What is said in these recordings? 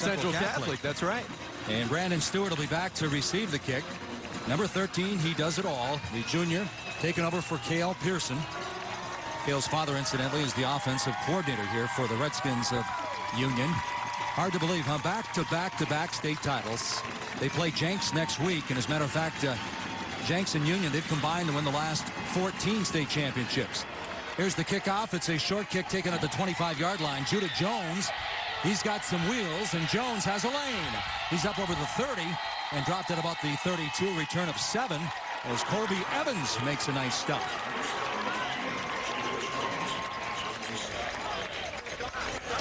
Central Catholic. That's right. And Brandon Stewart will be back to receive the kick. Number 13, he does it all. The junior taking over for Cale Pearson. Cale's father, incidentally, is the offensive coordinator here for the Redskins of Union. Hard to believe, huh? Back-to-back state titles. They play Jenks next week, and as a matter of fact, Jenks and Union, they've combined to win the last 14 state championships. Here's the kickoff. It's a short kick taken at the 25-yard line. Judah Jones, he's got some wheels, and Jones has a lane. He's up over the 30 and dropped at about the 32, return of 7, as Colby Evans makes a nice stop.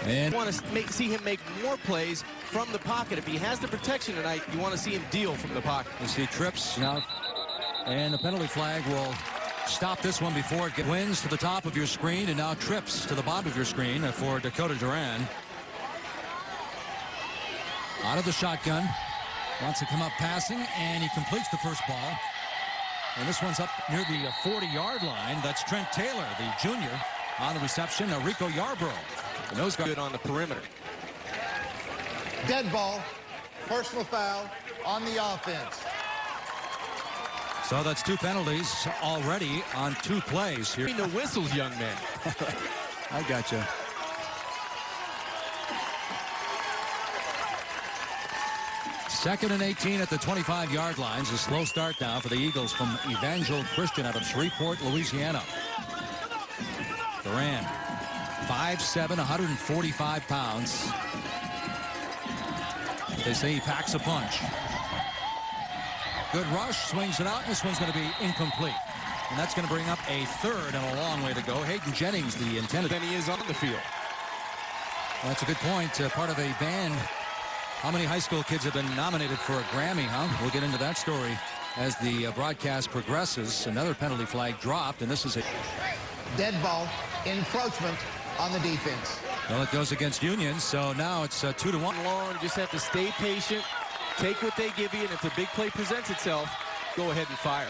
And you want to see him make more plays from the pocket. If he has the protection tonight, you want to see him deal from the pocket. You see trips now, and the penalty flag will stop this one before it wins to the top of your screen, and now trips to the bottom of your screen for Dakota Duran. Out of the shotgun, wants to come up passing, and he completes the first ball. And this one's up near the 40-yard line. That's Trent Taylor, the junior, on the reception. Rico Yarbrough. And those guys good on the perimeter. Dead ball, personal foul on the offense. So that's 2 penalties already on 2 plays here. The whistles, young man. I gotcha. Second and 18 at the 25-yard lines. A slow start now for the Eagles from Evangel Christian out of Shreveport, Louisiana. Duran, 5'7", 145 pounds. They say he packs a punch. Good rush, swings it out, and this one's going to be incomplete. And that's going to bring up a third and a long way to go. Hayden Jennings, the intended. Then he is on the field. Well, that's a good point. Part of a band. How many high school kids have been nominated for a Grammy, huh? We'll get into that story as the broadcast progresses. Another penalty flag dropped, and this is a Dead ball, encroachment on the defense. Well, it goes against Union, so now it's 2-1. Long, you just have to stay patient, take what they give you, and if the big play presents itself, go ahead and fire.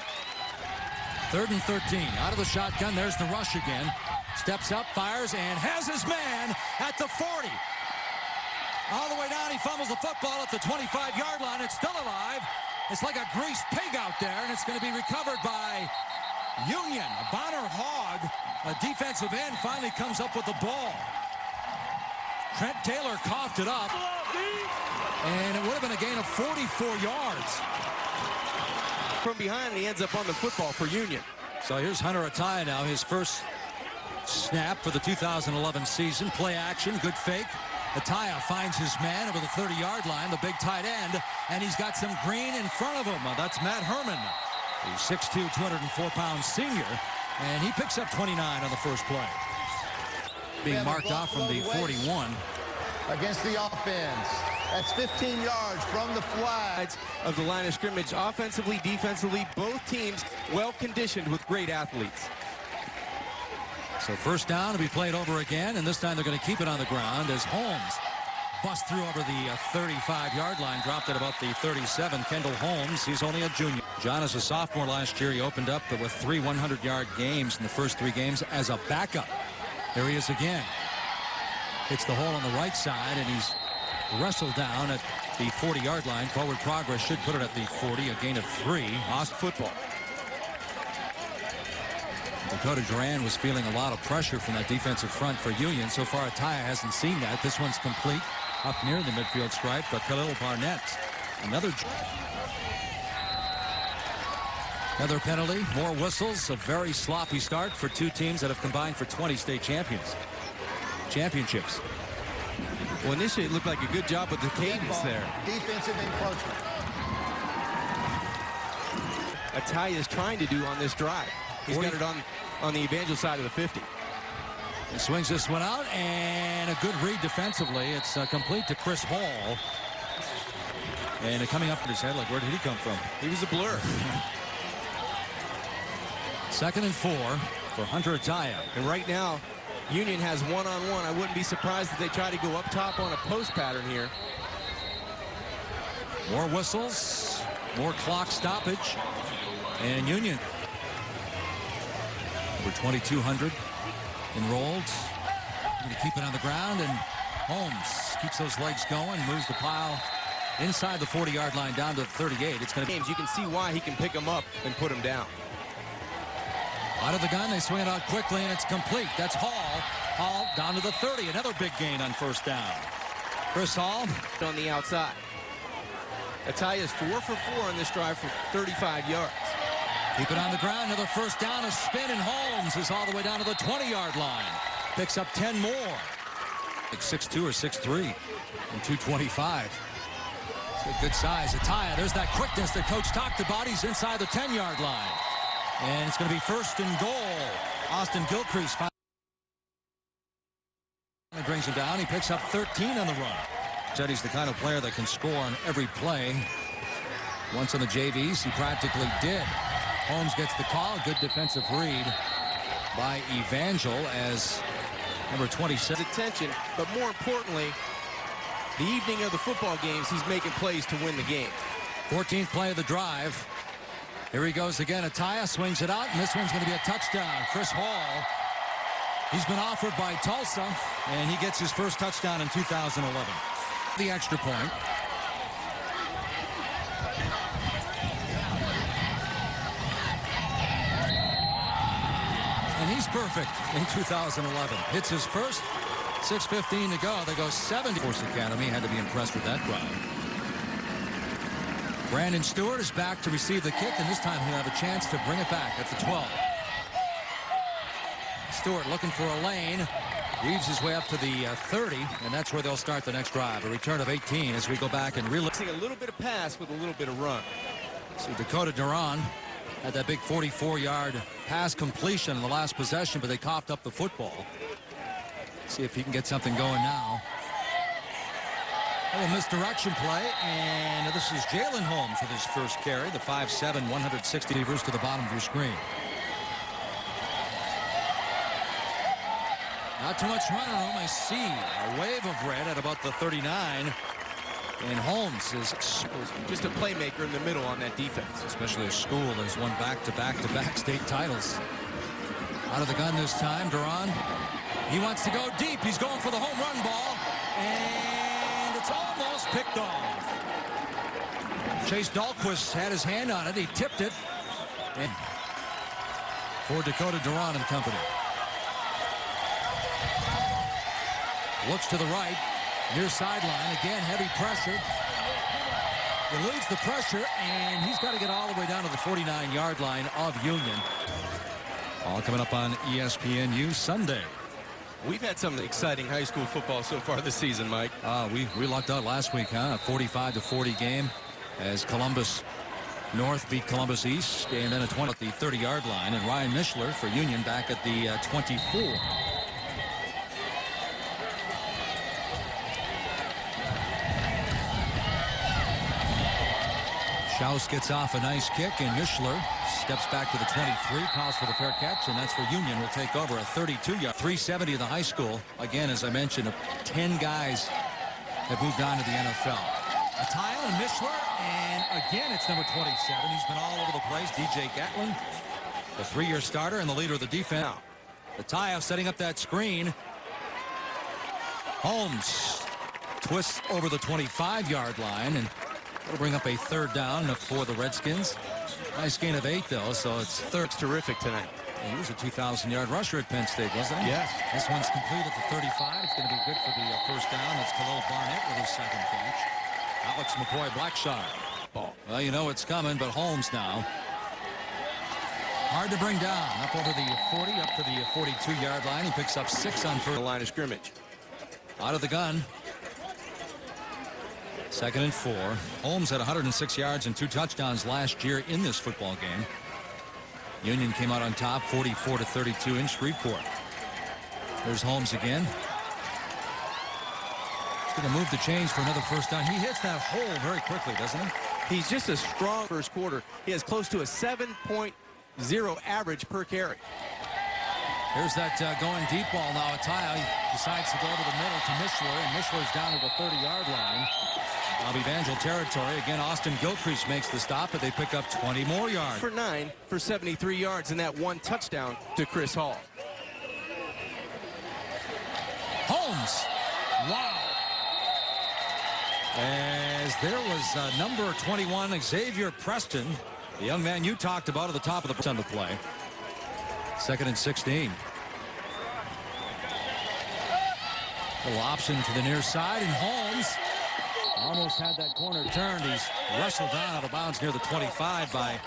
3rd and 13. Out of the shotgun, there's the rush again. Steps up, fires, and has his man at the 40. All the way down, he fumbles the football at the 25-yard line. It's still alive. It's like a greased pig out there, and it's going to be recovered by Union. Bonner Hogg, a defensive end, finally comes up with the ball. Trent Taylor coughed it up, and it would have been a gain of 44 yards. From behind, and he ends up on the football for Union. So here's Hunter Ataya now, his first snap for the 2011 season. Play action, good fake. Ataya finds his man over the 30-yard line, the big tight end, and he's got some green in front of him. That's Matt Herman, the 6'2", 204-pound senior, and he picks up 29 on the first play. Being marked off from the 41. Against the offense. That's 15 yards from the flag. Of the line of scrimmage, offensively, defensively, both teams well-conditioned with great athletes. So first down to be played over again, and this time they're going to keep it on the ground as Holmes busts through over the 35-yard line, dropped at about the 37. Kendall Holmes, he's only a junior. John is a sophomore last year. He opened up with 3 100-yard games in the first 3 games as a backup. Here he is again. Hits the hole on the right side, and he's wrestled down at the 40-yard line. Forward progress should put it at the 40, a gain of 3. Ost football. Dakota Duran was feeling a lot of pressure from that defensive front for Union. So far, Ataya hasn't seen that. This one's complete up near the midfield stripe. But Khalil Barnett, another Another penalty, more whistles, a very sloppy start for two teams that have combined for 20 state championships. Well, initially it looked like a good job with the cadence there. Defensive encroachment. Ataya is trying to do on this drive. He's got it on the Evangel side of the 50. He swings this one out, and a good read defensively. It's complete to Chris Hall. And coming up in his head, like, where did he come from? He was a blur. 2nd and 4 for Hunter Ataya. And right now, Union has one-on-one. I wouldn't be surprised if they try to go up top on a post pattern here. More whistles, more clock stoppage, and Union over 2,200 enrolled. Going to keep it on the ground, and Holmes keeps those legs going, moves the pile inside the 40-yard line down to the 38. It's going to be... You can see why he can pick him up and put him down. Out of the gun, they swing it out quickly, and it's complete. That's Hall. Hall down to the 30. Another big gain on first down. Chris Hall On the outside. Ataya's 4 for 4 on this drive for 35 yards. keep it on the ground. Another first down. A spin, and Holmes is all the way down to the 20-yard line. Picks up 10 more. Like 6'2 or 6'3 and 225. It's a good size. Ataya, there's that quickness that Coach talked about. He's inside the 10-yard line. And it's going to be first and goal. Austin Gilcrease brings him down. He picks up 13 on the run. Said he's the kind of player that can score on every play. Once on the JVs, he practically did. Holmes gets the call. Good defensive read by Evangel as number 27. Attention, but more importantly, the evening of the football games, he's making plays to win the game. 14th play of the drive. Here he goes again. Ataya swings it out, and this one's going to be a touchdown. Chris Hall, he's been offered by Tulsa, and he gets his first touchdown in 2011. The extra point. And he's perfect in 2011. Hits his first. 6:15 to go. They go 70. Force Academy had to be impressed with that drive. Brandon Stewart is back to receive the kick, and this time he'll have a chance to bring it back at the 12. Stewart looking for a lane. Weaves his way up to the 30, and that's where they'll start the next drive. A return of 18 as we go back and relook. A little bit of pass with a little bit of run. See, Dakota Duran had that big 44-yard pass completion in the last possession, but they coughed up the football. See if he can get something going now. A little misdirection play, and this is Jalen Holmes with his first carry. The 5'7", 160 receivers to the bottom of your screen. Not too much running room. I see a wave of red at about the 39. And Holmes is just a playmaker in the middle on that defense. Especially a school that has won back-to-back state titles. Out of the gun this time, Duran. He wants to go deep. He's going for the home run ball. And it's almost picked off. Chase Dahlquist had his hand on it. He tipped it. And for Dakota Duran and company. Looks to the right. Near sideline. Again, heavy pressure. He leads the pressure, and he's got to get all the way down to the 49-yard line of Union. All coming up on ESPNU Sunday. We've had some exciting high school football so far this season, Mike. We lucked out last week, huh? A 45-40 game as Columbus North beat Columbus East, and then a 20 at the 30-yard line, and Ryan Mishler for Union back at the 24. Schaus gets off a nice kick, and Mishler steps back to the 23, calls for the fair catch, and that's where Union will take over a 32-yard. 370 of the high school. Again, as I mentioned, 10 guys have moved on to the NFL. Ataya and Mishler, and again, it's number 27. He's been all over the place. DJ Gatlin, the 3-year starter and the leader of the defense. Ataya setting up that screen. Holmes twists over the 25-yard line, and it'll bring up a third down for the Redskins. Nice gain of 8, though, so it's third. It's terrific tonight. And he was a 2,000-yard rusher at Penn State, wasn't he? Yes. This one's complete at the 35. It's going to be good for the first down. It's Khalil Barnett with his second catch. Alex McCoy Blackshire. Ball. Well, you know it's coming, but Holmes now. Hard to bring down. Up over the 40, up to the 42-yard line. He picks up 6 on first. The line of scrimmage. Out of the gun. 2nd and 4. Holmes had 106 yards and 2 touchdowns last year in this football game. Union came out on top 44-32 in Shreveport. There's Holmes again. He's going to move the chains for another first down. He hits that hole very quickly, doesn't he? He's just a strong first quarter. He has close to a 7.0 average per carry. Here's that going deep ball now. Ataya decides to go to the middle to Mishler, and Mishler's down to the 30-yard line. Now Evangel territory. Again, Austin Gilcrease makes the stop, but they pick up 20 more yards. For 9 for 73 yards and that 1 touchdown to Chris Hall. Holmes. Wow. As there was number 21, Xavier Preston, the young man you talked about at the top of the on the play. 2nd and 16. Little option to the near side, and Holmes almost had that corner turned. He's wrestled down out of bounds near the 25 by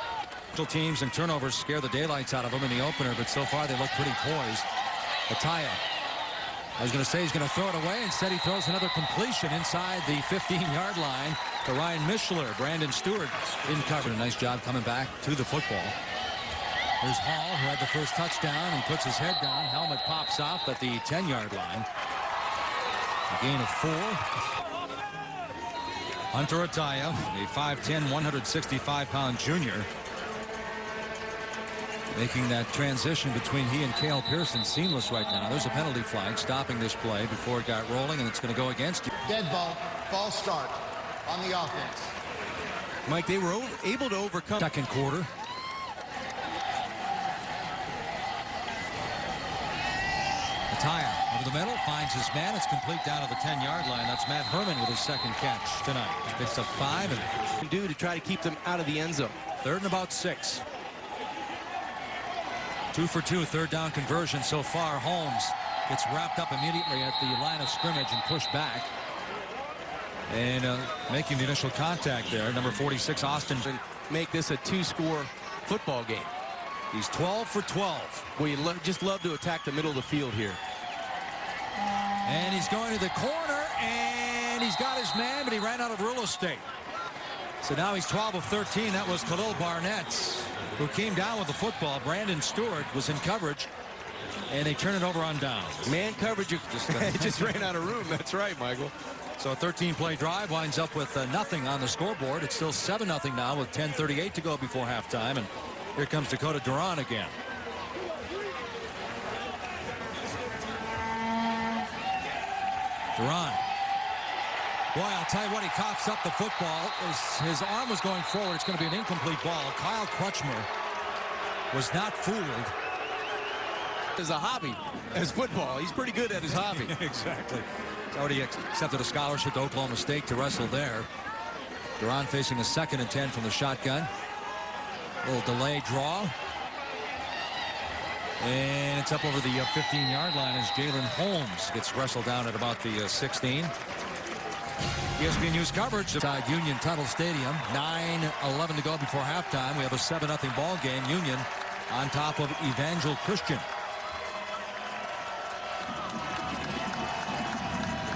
special teams, and turnovers scare the daylights out of him in the opener, but so far they look pretty poised. Ataya, I was going to say he's going to throw it away. Instead, he throws another completion inside the 15-yard line to Ryan Mishler. Brandon Stewart in cover. A nice job coming back to the football. There's Hall, who had the first touchdown, and puts his head down. Helmet pops off at the 10-yard line. A gain of 4. Hunter Ataya, a 5'10", 165-pound junior, making that transition between he and Cale Pearson seamless right now. There's a penalty flag stopping this play before it got rolling, and it's going to go against you. Dead ball, false start on the offense. Mike, they were able to overcome. Second quarter. Ataya over the middle, finds his man. It's complete down to the 10-yard line. That's Matt Herman with his second catch tonight. Picks up 5 and do to try to keep them out of the end zone. 3rd and about 6. 2 for 2, 3rd down conversion so far. Holmes gets wrapped up immediately at the line of scrimmage and pushed back. And making the initial contact there, number 46, Austin. Make this a 2-score football game. He's 12 for 12. We just love to attack the middle of the field here. And he's going to the corner, and he's got his man, but he ran out of real estate. So now he's 12 of 13. That was Khalil Barnett, who came down with the football. Brandon Stewart was in coverage, and they turn it over on downs. Man coverage just ran out of room. That's right, Michael. So a 13-play drive winds up with nothing on the scoreboard. It's still 7-0 now with 10:38 to go before halftime. And here comes Dakota Duran again. Duran. Boy, I'll tell you what, he coughs up the football. His arm was going forward. It's going to be an incomplete ball. Kyle Crutchmer was not fooled. As a hobby, as football. He's pretty good at his hobby. Exactly. He's already accepted a scholarship to Oklahoma State to wrestle there. Duran facing a 2nd and 10 from the shotgun. Little delay draw. And it's up over the 15-yard line as Jalen Holmes gets wrestled down at about the 16. ESPN News coverage inside Union Tunnel Stadium. 9:11 to go before halftime. We have a 7-0 ball game. Union on top of Evangel Christian.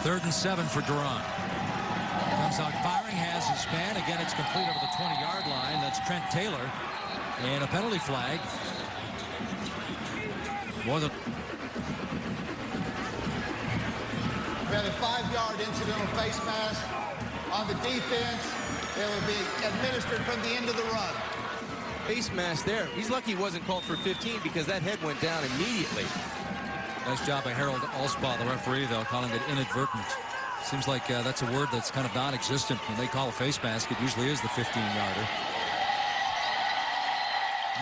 3rd and 7 for Duran. Comes out firing, has his man. Again, it's complete over the 20-yard line. That's Trent Taylor. And a penalty flag. More than... We had a 5-yard incidental face mask on the defense. It will be administered from the end of the run. Face mask there. He's lucky he wasn't called for 15 because that head went down immediately. Nice job by Harold Allspaw, the referee, though, calling it inadvertent. Seems like that's a word that's kind of non-existent. When they call a face mask, it usually is the 15-yarder.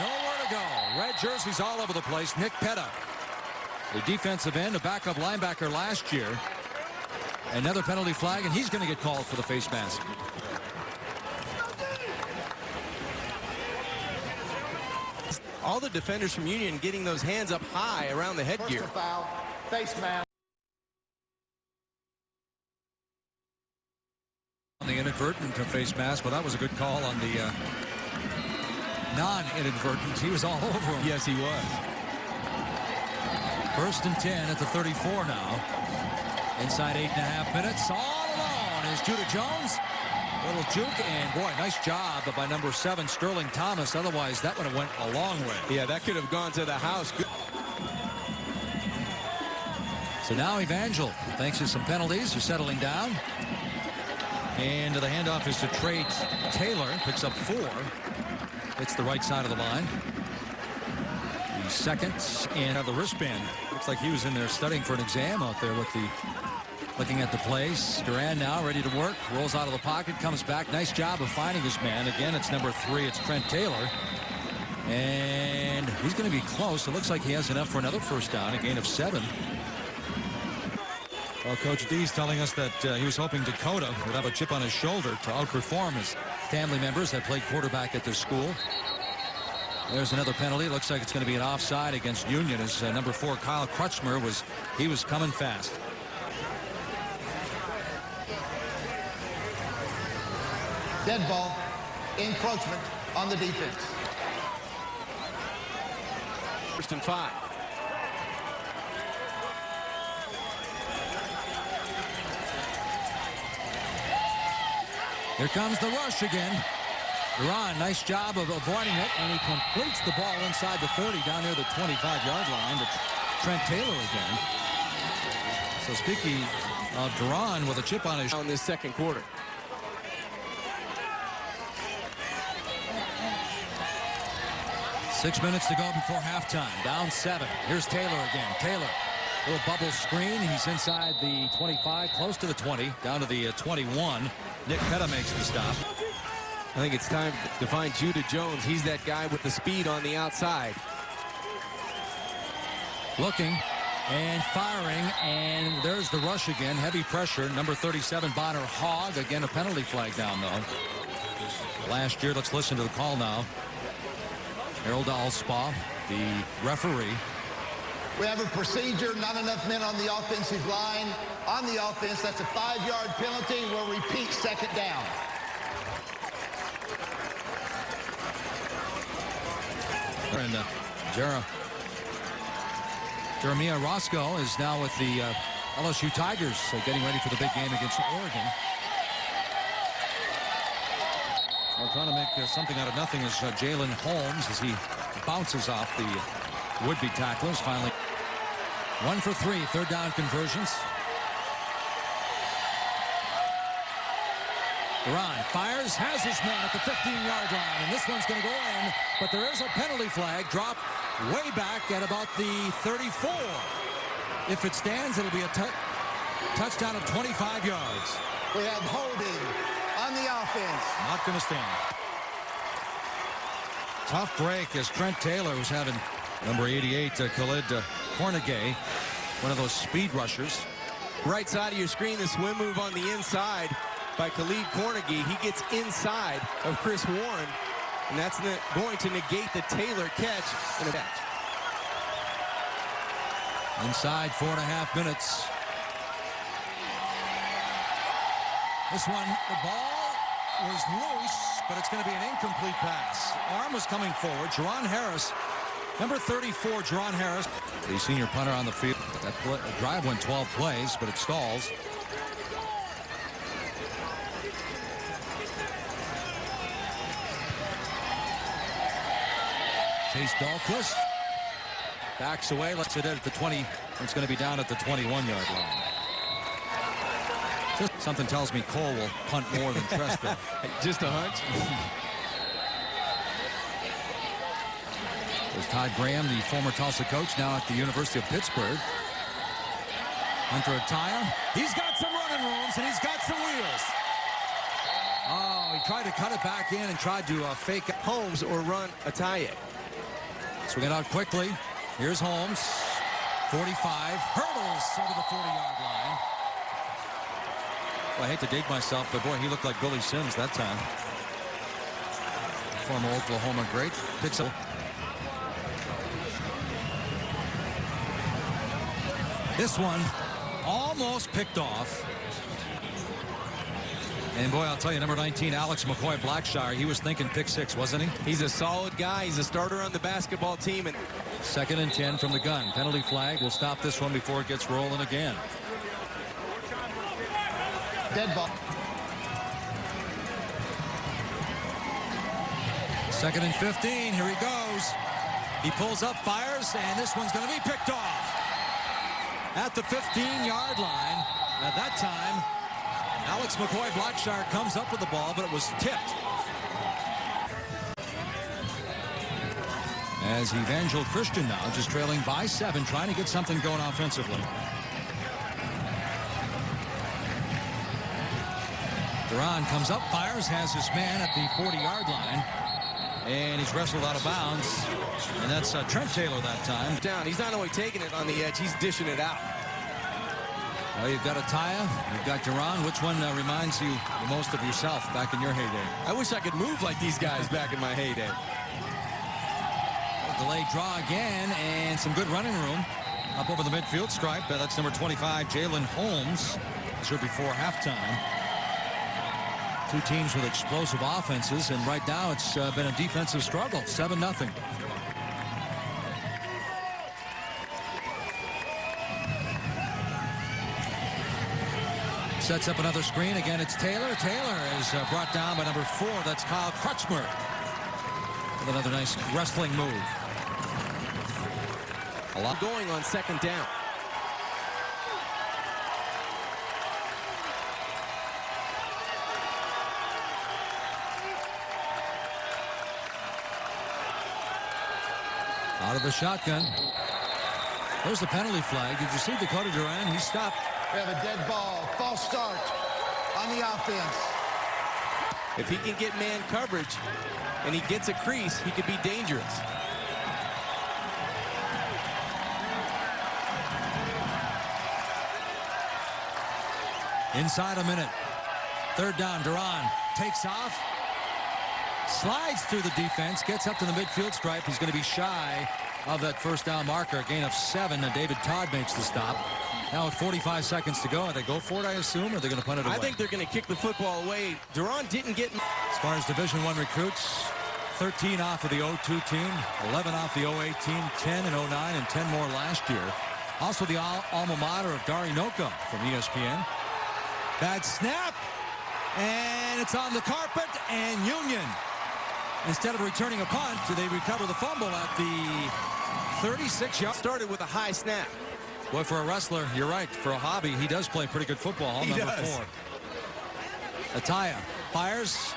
Nowhere to go. Red jerseys all over the place. Nick Petta, the defensive end, a backup linebacker last year. Another penalty flag, and he's going to get called for the face mask. All the defenders from Union getting those hands up high around the headgear. Personal foul, face mask. On the inadvertent face mask, but that was a good call on the non-inadvertent. He was all over him. Yes, he was. 1st and 10 at the 34 now. Inside 8.5 minutes. All alone is Judah Jones. Little juke, and boy, nice job by number 7, Sterling Thomas. Otherwise, that would have went a long way. Yeah, that could have gone to the house. Good. So now Evangel, thanks to some penalties, are settling down. And the handoff is to Trey Taylor. Picks up 4. Hits the right side of the line. The 2nd, and the wristband. Looks like he was in there studying for an exam out there with the... Looking at the plays. Duran now ready to work. Rolls out of the pocket. Comes back. Nice job of finding his man. Again, it's number 3. It's Trent Taylor. And he's going to be close. It looks like he has enough for another first down. A gain of 7. Well, Coach D's telling us that he was hoping Dakota would have a chip on his shoulder to outperform his family members that played quarterback at their school. There's another penalty. Looks like it's going to be an offside against Union as number 4 Kyle Crutchmer was coming fast. Dead ball, encroachment on the defense. 1st and 5. Here comes the rush again. Duran, nice job of avoiding it, and he completes the ball inside the 30 down near the 25-yard line to Trent Taylor again. So speaking of Duran with a chip on his... On this second quarter. Six minutes to go before halftime. Down 7. Here's Taylor again. Taylor, little bubble screen. He's inside the 25, close to the 20, down to the 21. Nick Petta makes the stop. I think it's time to find Judah Jones. He's that guy with the speed on the outside. Looking and firing, and there's the rush again. Heavy pressure. Number 37, Bonner Hogg. Again, a penalty flag down, though. Last year, let's listen to the call now. Harold Alspaw, the referee. We have a procedure, not enough men on the offensive line. On the offense, that's a 5-yard penalty. We'll repeat, second down. And Jeremiah Roscoe is now with the LSU Tigers, getting ready for the big game against Oregon. Well, trying to make something out of nothing is Jalen Holmes as he bounces off the would-be tacklers. Finally, 1 for 3, third down conversions. Duran fires, has his man at the 15-yard line, and this one's going to go in, but there is a penalty flag dropped way back at about the 34. If it stands, it'll be a touchdown of 25 yards. We have holding on the offense. Not going to stand. Tough break as Trent Taylor was having number 88, Khalid Cornegay, one of those speed rushers. Right side of your screen, the swim move on the inside by Khalid Cornegy. He gets inside of Chris Warren, and that's going to negate the Taylor catch and a catch. Inside 4.5 minutes. This one, the ball was loose, but it's going to be an incomplete pass. Arm was coming forward. Jerron Harris, number 34, Jerron Harris, the senior punter on the field. That drive went 12 plays, but it stalls. Chase Dahlquist backs away, lets it in at the 20. It's going to be down at the 21-yard line. Just something tells me Cole will punt more than Tresvant. Just a hunch. There's Todd Graham, the former Tulsa coach, now at the University of Pittsburgh. Hunter Ataya. He's got some running rooms, and he's got some wheels. Oh, he tried to cut it back in and tried to fake Holmes or run Ataya. Swing it out quickly. Here's Holmes. 45. Hurdles over the 40-yard line. Well, I hate to date myself, but boy, he looked like Billy Sims that time. Former Oklahoma great. Picks up. This one almost picked off. And boy, I'll tell you, number 19, Alex McCoy Blackshire, he was thinking pick 6, wasn't he? He's a solid guy. He's a starter on the basketball team. And 2nd and 10 from the gun. Penalty flag will stop this one before it gets rolling again. Dead ball. 2nd and 15. Here he goes. He pulls up, fires, and this one's going to be picked off at the 15-yard line. At that time, Alex McCoy Blackshire comes up with the ball, but it was tipped. As Evangel Christian now just trailing by 7, trying to get something going offensively. Duran comes up, fires, has his man at the 40-yard line. And he's wrestled out of bounds. And that's Trent Taylor that time. Down. He's not only taking it on the edge, he's dishing it out. Well, you've got Ataya, you've got Duran. Which one reminds you the most of yourself back in your heyday? I wish I could move like these guys back in my heyday. Delayed draw again, and some good running room up over the midfield stripe. That's number 25, Jalen Holmes. This was before halftime. Two teams with explosive offenses, and right now it's been a defensive struggle. 7-0. Sets up another screen. Again, it's Taylor. Taylor is brought down by number 4. That's Kyle Crutchmer. With another nice wrestling move. A lot going on second down. Out of the shotgun. There's the penalty flag. Did you see Dakota Duran? He stopped. We have a dead ball. False start on the offense. If he can get man coverage and he gets a crease, he could be dangerous. Inside a minute. Third down. Duran takes off. Slides through the defense. Gets up to the midfield stripe. He's going to be shy of that first down marker. A gain of 7. And David Todd makes the stop. Now with 45 seconds to go. Are they go for it, I assume, or are they going to punt it away? I think they're going to kick the football away. Duran didn't get... As far as Division I recruits, 13 off of the 02 team, 11 off the 08 team, 10 in 09, and 10 more last year. Also the alma mater of Dari Noko from ESPN. Bad snap, and it's on the carpet, and Union, instead of returning a punt, they recover the fumble at the 36-yard. Started with a high snap. Boy, for a wrestler, you're right. For a hobby, he does play pretty good football. He Number does. 4. Ataya fires,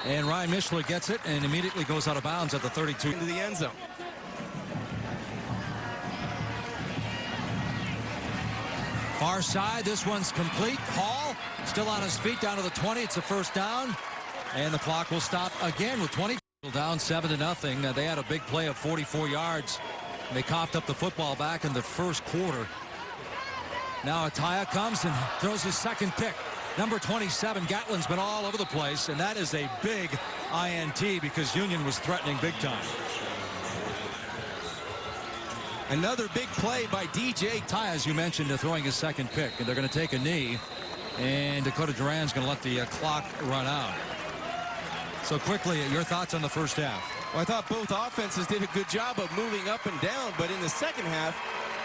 and Ryan Mishler gets it, and immediately goes out of bounds at the 32. Into the end zone. Far side, this one's complete. Hall still on his feet down to the 20. It's a first down, and the clock will stop again with 20 down 7-0. They had a big play of 44 yards. They coughed up the football back in the first quarter. Now Ataya comes and throws his second pick. Number 27, Gatlin's been all over the place, and that is a big INT because Union was threatening big time. Another big play by DJ. Ataya, as you mentioned, throwing his second pick, and they're going to take a knee, and Dakota Duran's going to let the clock run out. So quickly, your thoughts on the first half? Well, I thought both offenses did a good job of moving up and down, but in the second half,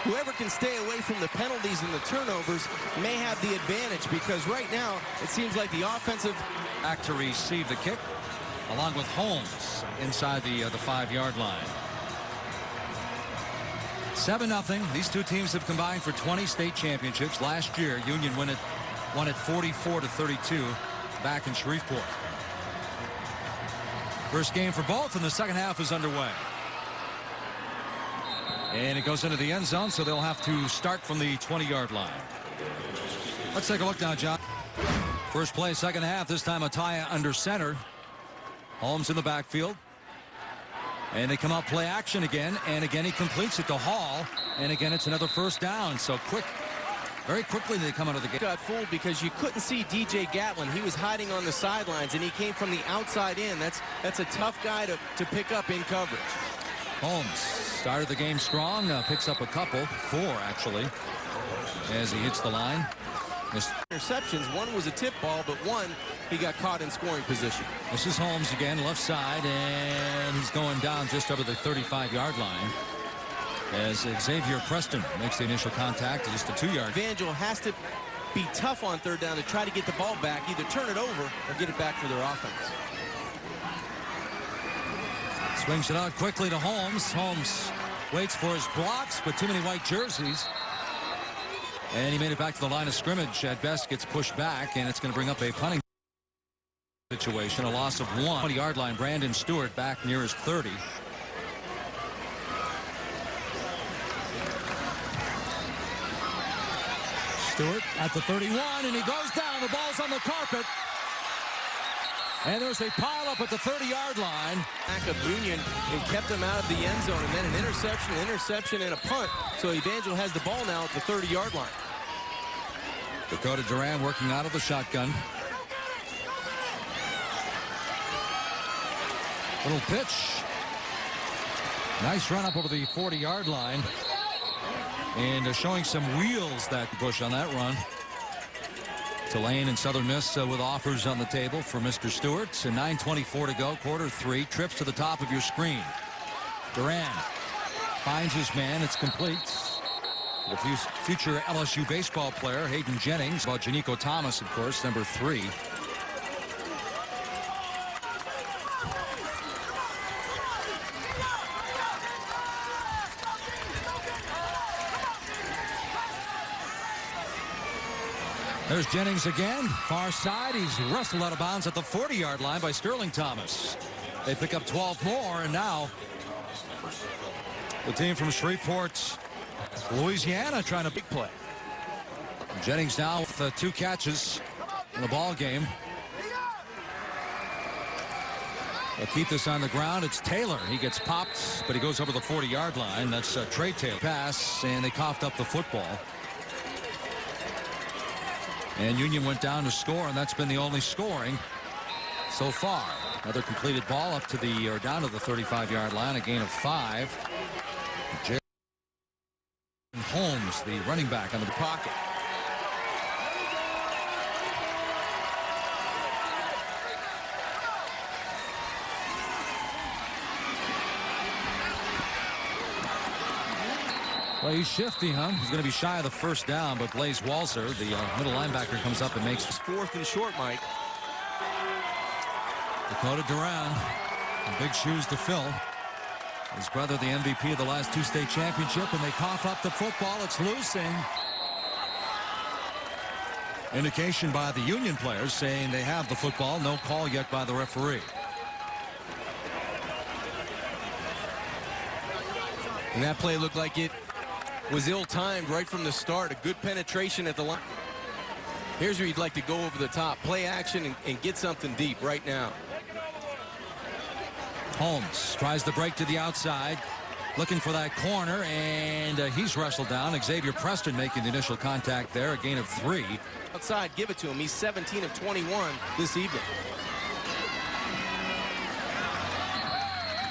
whoever can stay away from the penalties and the turnovers may have the advantage, because right now it seems like the offensive back to receive the kick, along with Holmes inside the 5-yard line. 7-0. These two teams have combined for 20 state championships. Last year, Union won it 44-32 back in Shreveport. First game for both, and the second half is underway. And it goes into the end zone, so they'll have to start from the 20-yard line. Let's take a look now, John. First play, second half. This time Ataya under center. Holmes in the backfield. And they come out play action again, and again he completes it to Hall, and again it's another first down. So quick, very quickly they come out of the game. Got fooled because you couldn't see DJ Gatlin. He was hiding on the sidelines, and he came from the outside in. That's a tough guy to pick up in coverage. Holmes started the game strong, picks up a couple, 4 actually, as he hits the line. Interceptions. One was a tip ball, but one he got caught in scoring position. This is Holmes again, left side, and he's going down just over the 35-yard line as Xavier Preston makes the initial contact, just a 2-yard. Evangel has to be tough on third down to try to get the ball back, either turn it over or get it back for their offense. Swings it out quickly to Holmes. Holmes waits for his blocks, but too many white jerseys. And he made it back to the line of scrimmage. At best, gets pushed back, and it's going to bring up a punting situation. A loss of 1. 20-yard line. Brandon Stewart back near his 30. Stewart at the 31, and he goes down. The ball's on the carpet. And there's a pile-up at the 30-yard line. Back of Union and kept him out of the end zone, and then an interception, and a punt. So Evangel has the ball now at the 30-yard line. Dakota Duran working out of the shotgun. Little pitch. Nice run up over the 40-yard line. And showing some wheels, that Bush, on that run. Tulane and Southern Miss with offers on the table for Mr. Stewart. And 9:24 to go, quarter three. Trips to the top of your screen. Duran finds his man. It's complete. The future LSU baseball player, Hayden Jennings. Well, Janico Thomas, of course, number 3. There's Jennings again. Far side. He's wrestled out of bounds at the 40-yard line by Sterling Thomas. They pick up 12 more, and now the team from Shreveport, Louisiana, trying to big play. Jennings now with 2 catches in the ball game. They'll keep this on the ground. It's Taylor. He gets popped, but he goes over the 40-yard line. That's Trey Taylor. Pass, and they coughed up the football. And Union went down to score, and that's been the only scoring so far. Another completed ball up to the, or down to the 35-yard line, a gain of 5. Jalen Holmes, the running back, on the pocket. Well, he's shifty, huh? He's going to be shy of the first down, but Blaze Walzer, the middle linebacker, comes up and makes It's 4th and short, Mike. Dakota Duran, big shoes to fill. His brother, the MVP of the last 2 state championship, and they cough up the football. It's loose, and indication by the Union players saying they have the football. No call yet by the referee. And that play looked like it was ill-timed right from the start. A good penetration at the line. Here's where you'd like to go over the top. Play action and get something deep right now. Holmes tries to break to the outside, looking for that corner, and he's wrestled down. Xavier Preston making the initial contact there, a gain of 3. Outside, give it to him. He's 17 of 21 this evening.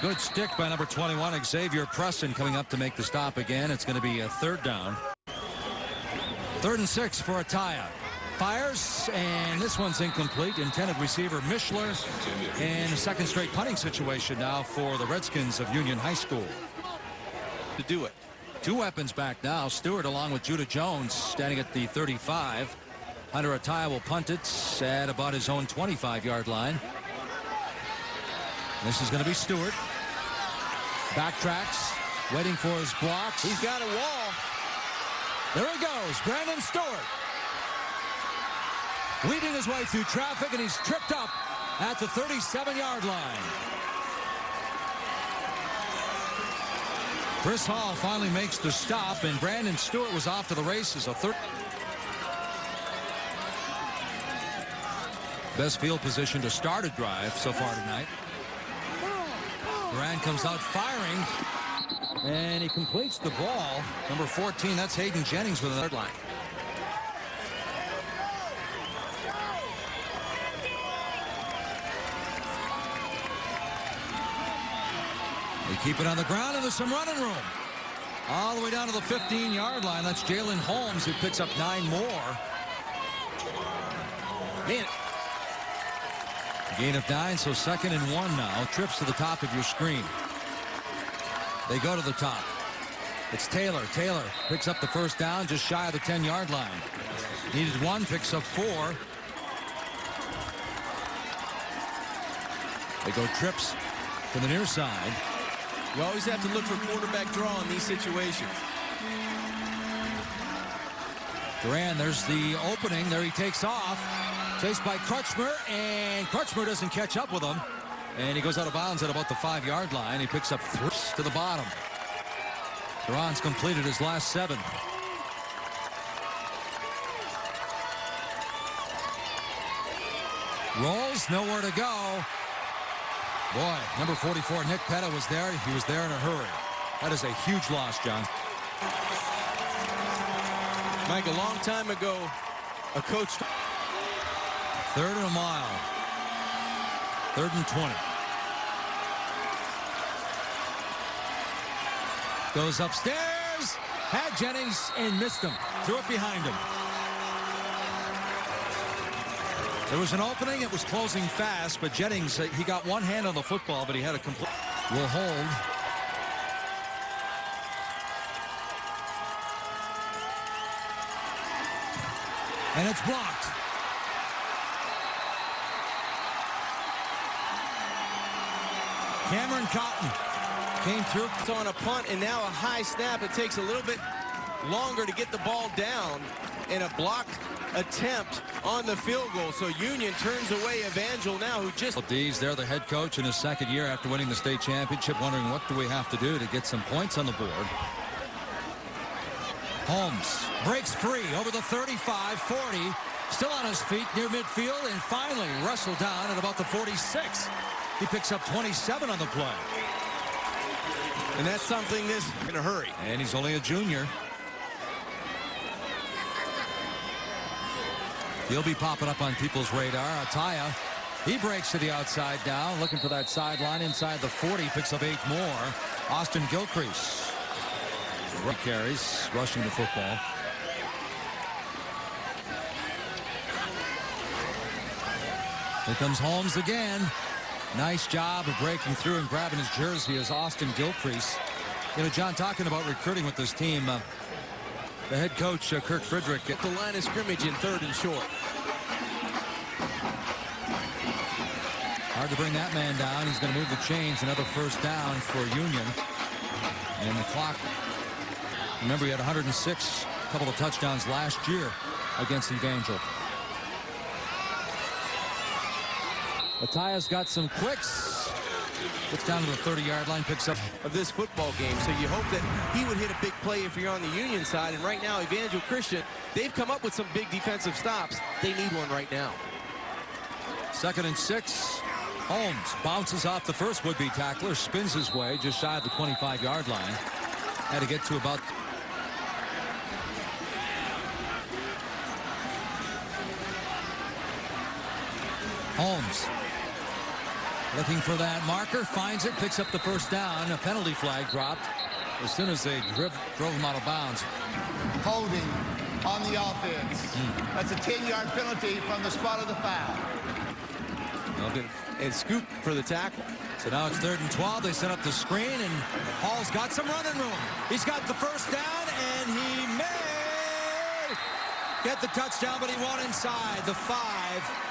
Good stick by number 21, Xavier Preston, coming up to make the stop again. It's going to be a 3rd down. 3rd and 6 for Ataya. Fires, and this one's incomplete. Intended receiver Mishler, and a 2nd straight punting situation now for the Redskins of Union High School. To do it. 2 weapons back now. Stewart along with Judah Jones standing at the 35. Hunter Ataya will punt it at about his own 25-yard line. This is going to be Stewart. Backtracks, waiting for his blocks. He's got a wall. There he goes, Brandon Stewart. Weaving his way through traffic, and he's tripped up at the 37-yard line. Chris Hall finally makes the stop, and Brandon Stewart was off to the races. Best field position to start a drive so far tonight. Duran comes out firing, and he completes the ball. Number 14, that's Hayden Jennings with the 3rd line. They keep it on the ground, and there's some running room. All the way down to the 15-yard line. That's Jalen Holmes, who picks up 9 more. Man. Gain of 9, so 2nd and 1 now. Trips to the top of your screen. They go to the top. It's Taylor. Taylor picks up the 1st down, just shy of the 10-yard line. Needed 1, picks up 4. They go trips to the near side. You always have to look for quarterback draw in these situations. Duran, there's the opening. There he takes off. Chased by Crutchmer, and Crutchmer doesn't catch up with him. And he goes out of bounds at about the 5-yard line. He picks up 3 to the bottom. Duran's completed his last 7. Rolls, nowhere to go. Boy, number 44, Nick Petta was there. He was there in a hurry. That is a huge loss, John. Mike, a long time ago, a coach. 3rd and a mile. 3rd and 20. Goes upstairs. Had Jennings and missed him. Threw it behind him. There was an opening. It was closing fast, but Jennings, he got one hand on the football, but he had a complete. Will hold. And it's blocked. Cameron Cotton came through. It's on a punt and now a high snap. It takes a little bit longer to get the ball down, and a blocked attempt on the field goal. So Union turns away Evangel now, who just... D's, they're the head coach in his 2nd year after winning the state championship, wondering what do we have to do to get some points on the board. Holmes breaks free over the 35, 40, still on his feet near midfield, and finally wrestled down at about the 46. He picks up 27 on the play. And that's something this in a hurry. And he's only a junior. He'll be popping up on people's radar. Ataya, he breaks to the outside now, looking for that sideline inside the 40, picks up 8 more. Austin Gilcrease carries, rushing the football. Here comes Holmes again. Nice job of breaking through and grabbing his jersey as Austin Gilcrease. You know, John, talking about recruiting with this team, the head coach, Kirk Friedrich. At the line of scrimmage in 3rd and short. Hard to bring that man down. He's going to move the chains. Another 1st down for Union. And the clock, remember, he had 106, a couple of touchdowns last year against Evangel. Ataya's got some quicks. Gets down to the 30-yard line, picks up of this football game. So you hope that he would hit a big play if you're on the Union side. And right now, Evangel Christian, they've come up with some big defensive stops. They need one right now. 2nd and 6. Holmes bounces off the first would-be tackler, spins his way just shy of the 25-yard line. Had to get to about... Holmes looking for that marker, finds it, picks up the 1st down. A penalty flag dropped as soon as they drove him out of bounds. Holding on the offense. That's a 10-yard penalty from the spot of the foul. And scoop for the tackle. So now it's 3rd and 12. They set up the screen, and Hall's got some running room. He's got the 1st down, and he may get the touchdown, but he won't inside the 5.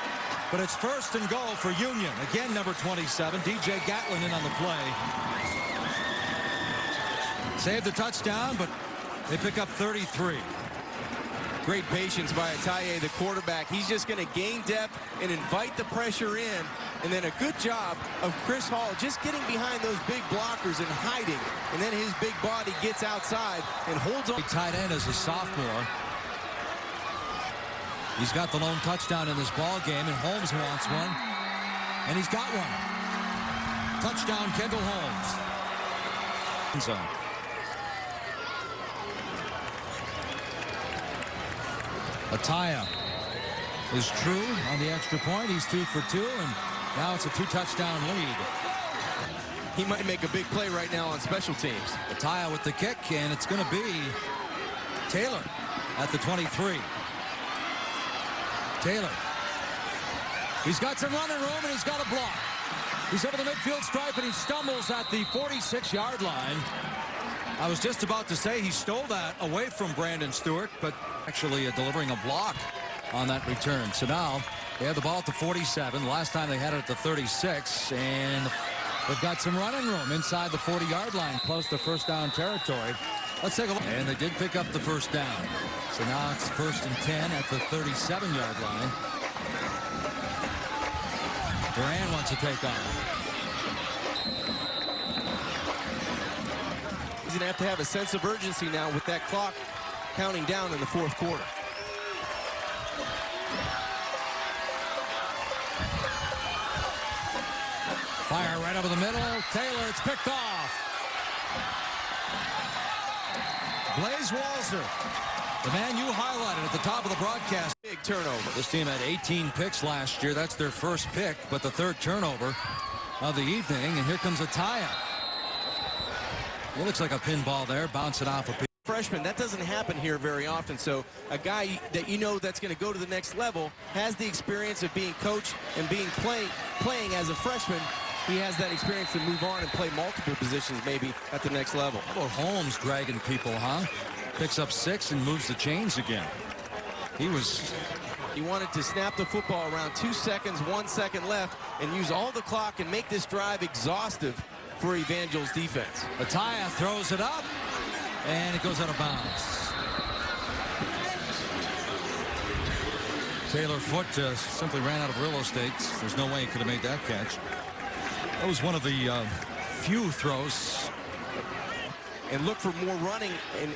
But it's 1st and goal for Union. Again, number 27, DJ Gatlin in on the play. Saved the touchdown, but they pick up 33. Great patience by Ataye, the quarterback. He's just going to gain depth and invite the pressure in. And then a good job of Chris Hall just getting behind those big blockers and hiding. And then his big body gets outside and holds on. Tight end as a sophomore. He's got the lone touchdown in this ball game, and Holmes wants one. And he's got one. Touchdown, Kendall Holmes. Zone. Ataya is true on the extra point. He's 2 for 2, and now it's a 2-touchdown lead. He might make a big play right now on special teams. Ataya with the kick, and it's going to be Taylor at the 23. Taylor. He's got some running room, and he's got a block. He's over the midfield stripe, and he stumbles at the 46-yard line. I was just about to say he stole that away from Brandon Stewart, but actually delivering a block on that return. So now they have the ball at the 47. Last time they had it at the 36, and they've got some running room inside the 40-yard line, close to 1st down territory. Let's take a look. And they did pick up the 1st down. So now it's 1st and 10 at the 37-yard line. Duran wants to take on. He's going to have a sense of urgency now with that clock counting down in the 4th quarter. Fire right over the middle. Taylor, it's picked off. Blaze Walzer, the man you highlighted at the top of the broadcast. big turnover. This team had 18 picks last year. That's their first pick, but the third turnover of the evening. And here comes Ataya. It looks like a pinball there, bouncing off a Freshman, that doesn't happen here very often. So a guy that you know that's going to go to the next level has the experience of being coached and being playing as a freshman. He has that experience to move on and play multiple positions maybe at the next level. How about Holmes dragging people, huh? Picks up 6 and moves the chains again. He wanted to snap the football around 2 seconds, 1 second left, and use all the clock and make this drive exhaustive for Evangel's defense. Ataya throws it up, and it goes out of bounds. Taylor Foote simply ran out of real estate. There's no way he could have made that catch. That was one of the few throws. And look for more running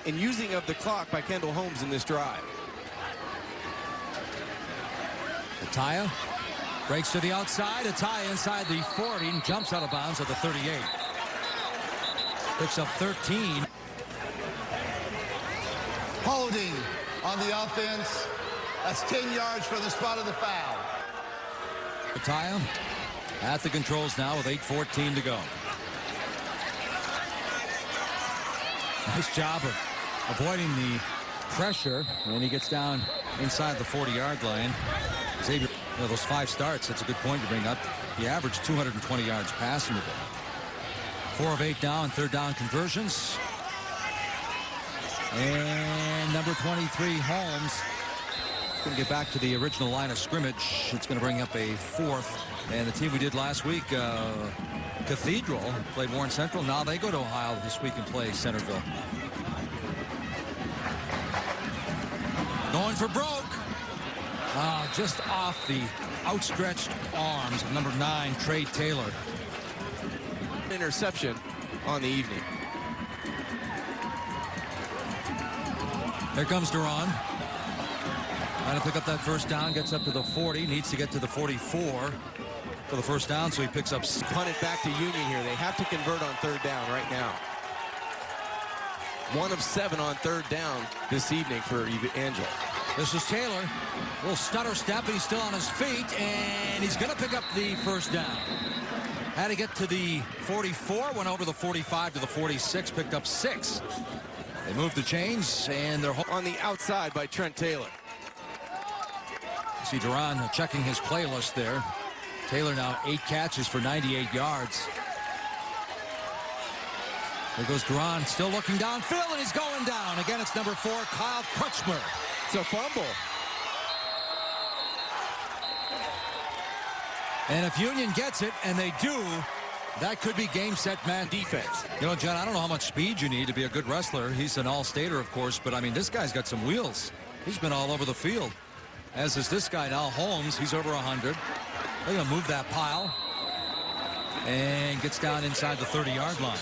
and using of the clock by Kendall Holmes in this drive. Ataya breaks to the outside. Ataya inside the 40 and jumps out of bounds at the 38. Picks up 13. Holding on the offense. That's 10 yards from the spot of the foul. Ataya at the controls now with 8:14 to go. Nice job of avoiding the pressure when he gets down inside the 40-yard line. Xavier, those 5 starts, that's a good point to bring up. He averaged 220 yards passing today. 4 of 8 now in third down conversions. And number 23, Holmes, going to get back to the original line of scrimmage. It's going to bring up a 4th. And the team we did last week, Cathedral, played Warren Central. Now they go to Ohio this week and play Centerville. Going for broke. Just off the outstretched arms of number 9, Trey Taylor. Interception on the evening. Here comes Duran. Trying to pick up that first down, gets up to the 40, needs to get to the 44 for the first down, so he picks up. Punt it back to Union here. They have to convert on third down right now. 1 of 7 on third down this evening for Evangel. This is Taylor. A little stutter step, but he's still on his feet, and he's going to pick up the first down. Had to get to the 44, went over the 45 to the 46, picked up 6. They moved the chains, and they're on the outside by Trent Taylor. See Duran checking his playlist there. Taylor now 8 catches for 98 yards. There goes Duran, still looking downfield, and he's going down. Again, it's number 4, Kyle Crutchmer. It's a fumble. And if Union gets it, and they do, that could be game, set, man defense. You know, John, I don't know how much speed you need to be a good wrestler. He's an all-stater, of course, but, I mean, this guy's got some wheels. He's been all over the field. As is this guy now, Holmes. He's over 100. They're going to move that pile. And gets down inside the 30-yard line.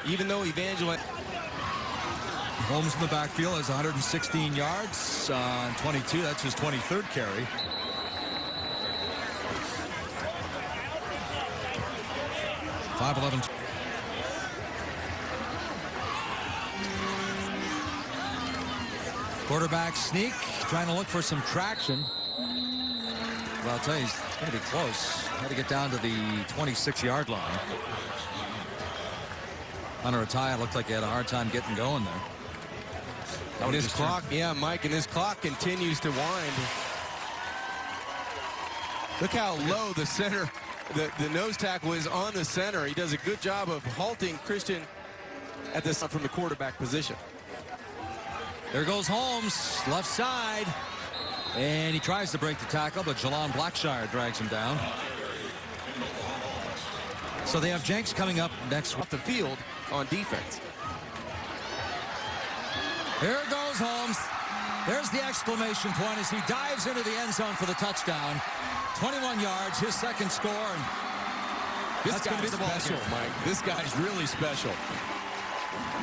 Even though Evangel... Holmes in the backfield has 116 yards on 22. That's his 23rd carry. .511. Quarterback sneak, trying to look for some traction. Well, I'll tell you, he's going to be close. Had to get down to the 26-yard line. Hunter Ataya looked like he had a hard time getting going there. And this clock, yeah, Mike, and this clock continues to wind. Look how low the center, the nose tackle is on the center. He does a good job of halting Christian at this from the quarterback position. There goes Holmes, left side. And he tries to break the tackle, but Jalon Blackshire drags him down. So they have Jenks coming up next off the field on defense. Here goes Holmes. There's the exclamation point as he dives into the end zone for the touchdown. 21 yards, his second score. And this guy's be the special, Mike. This guy's really special.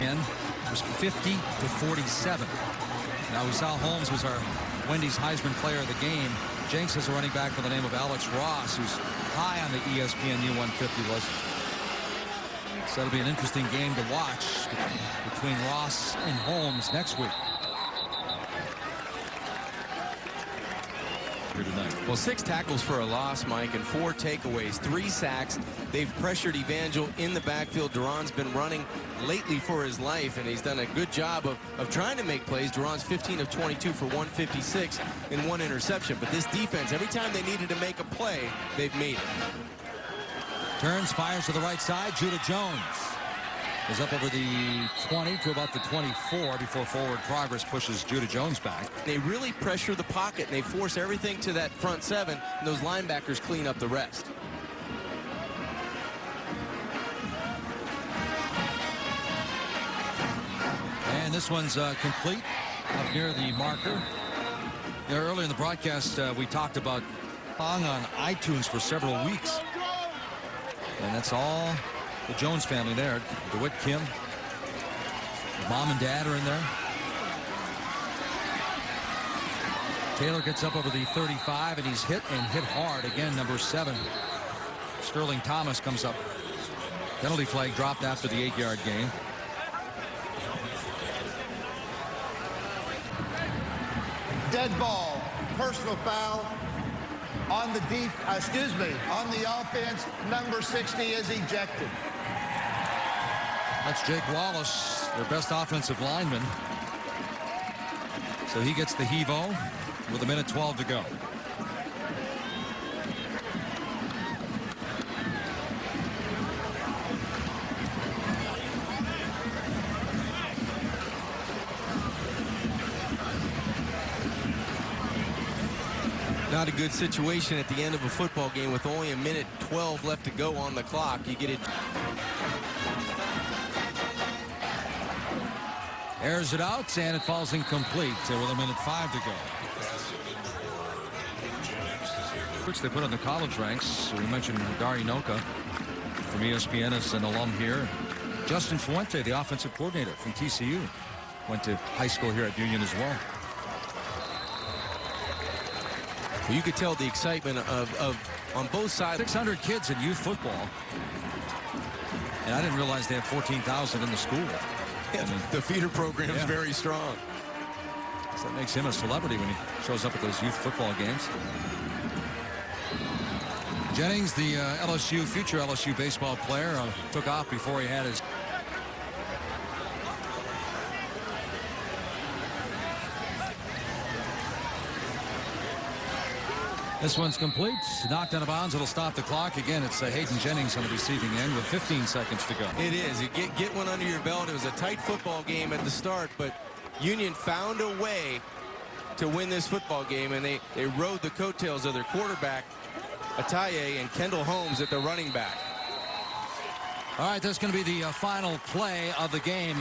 And it was 50 to 47. Now we saw Holmes was our Wendy's Heisman player of the game. Jenks has a running back by the name of Alex Ross, who's high on the ESPN U150 list. So that'll be an interesting game to watch between Ross and Holmes next week. Well, 6 tackles for a loss, Mike, and 4 takeaways, 3 sacks. They've pressured Evangel in the backfield. Duran's been running lately for his life, and he's done a good job of trying to make plays. Duran's 15 of 22 for 156 and 1 interception. But this defense, every time they needed to make a play, they've made it. Turns, fires to the right side. Judah Jones is up over the 20 to about the 24 before forward progress pushes Judah Jones back. They really pressure the pocket, and they force everything to that front 7, and those linebackers clean up the rest. And this one's complete up near the marker. You know, earlier in the broadcast, we talked about Pong on iTunes for several weeks. And that's all the Jones family there. DeWitt, Kim, mom and dad are in there. Taylor gets up over the 35, and he's hit hard again. Number 7, Sterling Thomas, comes up. Penalty flag dropped after the 8-yard gain. Dead ball, personal foul on the on the offense. Number 60 is ejected. That's Jake Wallace, their best offensive lineman. So he gets the heave-o with 1:12 to go. Not a good situation at the end of a football game with only 1:12 left to go on the clock. You get it. Airs it out, and it falls incomplete with 1:05 to go. Which they put on the college ranks. So we mentioned Dari Noka from ESPN as an alum here. Justin Fuente, the offensive coordinator from TCU, went to high school here at Union as well. You could tell the excitement of on both sides. 600 kids in youth football. And I didn't realize they had 14,000 in the school. Yeah, the feeder program is very strong. So that makes him a celebrity when he shows up at those youth football games. Jennings, the future LSU baseball player, took off before he had his. This one's complete. Knocked out of bounds. It'll stop the clock. Again, it's Hayden Jennings on the receiving end with 15 seconds to go. It is. You get one under your belt. It was a tight football game at the start, but Union found a way to win this football game, and they rode the coattails of their quarterback, Ataye, and Kendall Holmes at the running back. All right, that's going to be the final play of the game.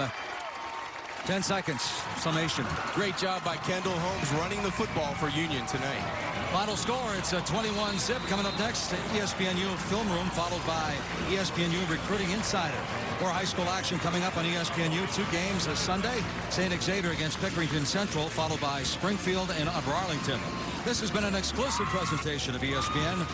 10 seconds summation. Great job by Kendall Holmes running the football for Union tonight. Final score, it's a 21-zip. Coming up next, ESPNU Film Room, followed by ESPNU Recruiting Insider. More high school action coming up on ESPNU. 2 games this Sunday. St. Xavier against Pickerington Central, followed by Springfield and Upper Arlington. This has been an exclusive presentation of ESPN.